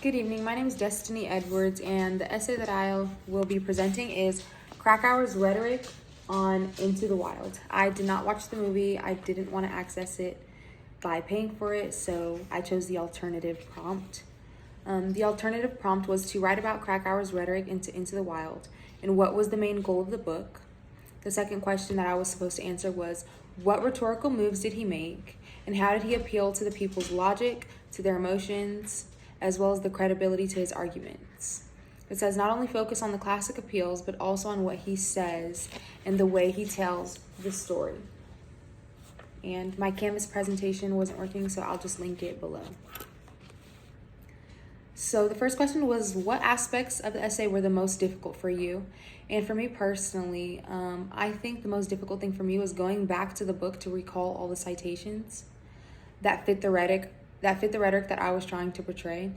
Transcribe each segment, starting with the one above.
Good evening. My name is Destiny Edwards, and the essay that I will be presenting is Krakauer's Rhetoric on Into the Wild. I did not watch the movie. I didn't want to access it by paying for it, so I chose the alternative prompt. The alternative prompt was to write about Krakauer's rhetoric into the Wild, and what was the main goal of the book. The second question that I was supposed to answer was, what rhetorical moves did he make, and how did he appeal to the people's logic, to their emotions, as well as the credibility to his arguments. It says not only focus on the classic appeals, but also on what he says and the way he tells the story. And my Canvas presentation wasn't working, so I'll just link it below. So the first question was, what aspects of the essay were the most difficult for you? And for me personally, I think the most difficult thing for me was going back to the book to recall all the citations that fit the rhetoric that I was trying to portray.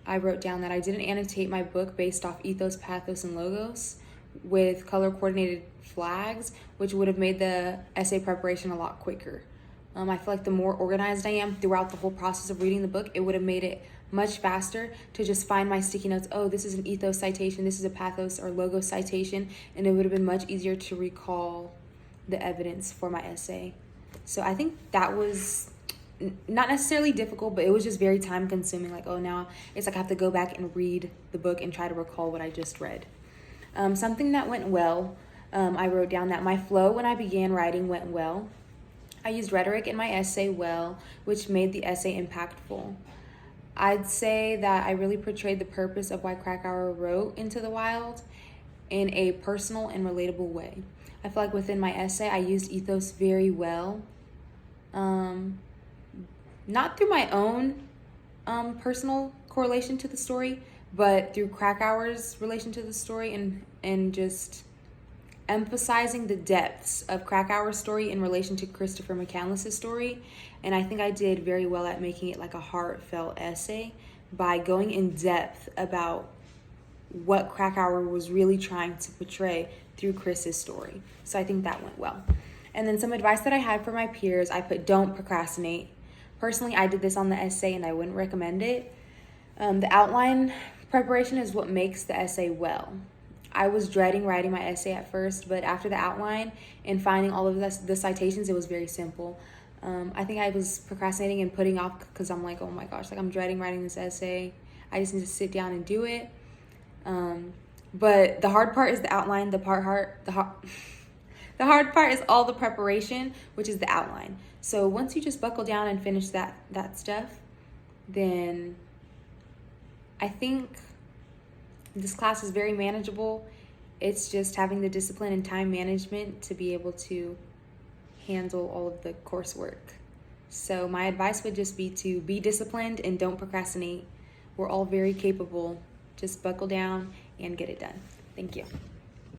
I wrote down that I didn't annotate my book based off ethos, pathos, and logos with color-coordinated flags, which would have made the essay preparation a lot quicker. I feel like the more organized I am throughout the whole process of reading the book, it would have made it much faster to just find my sticky notes. Oh, this is an ethos citation, this is a pathos or logo citation, and it would have been much easier to recall the evidence for my essay. So I think that was not necessarily difficult, but it was just very time consuming. Like, oh, now it's like I have to go back and read the book and try to recall what I just read. Something that went well, I wrote down that my flow when I began writing went well. I used rhetoric in my essay well, which made the essay impactful. I'd say that I really portrayed the purpose of why Krakauer wrote Into the Wild in a personal and relatable way. I feel like within my essay, I used ethos very well. Not through my own personal correlation to the story, but through Krakauer's relation to the story and just emphasizing the depths of Krakauer's story in relation to Christopher McCandless's story. And I think I did very well at making it like a heartfelt essay by going in depth about what Krakauer was really trying to portray through Chris's story. So I think that went well. And then some advice that I had for my peers, I put don't procrastinate. Personally, I did this on the essay and I wouldn't recommend it. The outline preparation is what makes the essay well. I was dreading writing my essay at first, but after the outline and finding all of the citations, it was very simple. I think I was procrastinating and putting off because I'm like, oh my gosh, like I'm dreading writing this essay. I just need to sit down and do it. But the hard part is the outline. The hard part is all the preparation, which is the outline. So once you just buckle down and finish that stuff, then I think this class is very manageable. It's just having the discipline and time management to be able to handle all of the coursework. So my advice would just be to be disciplined and don't procrastinate. We're all very capable. Just buckle down and get it done. Thank you.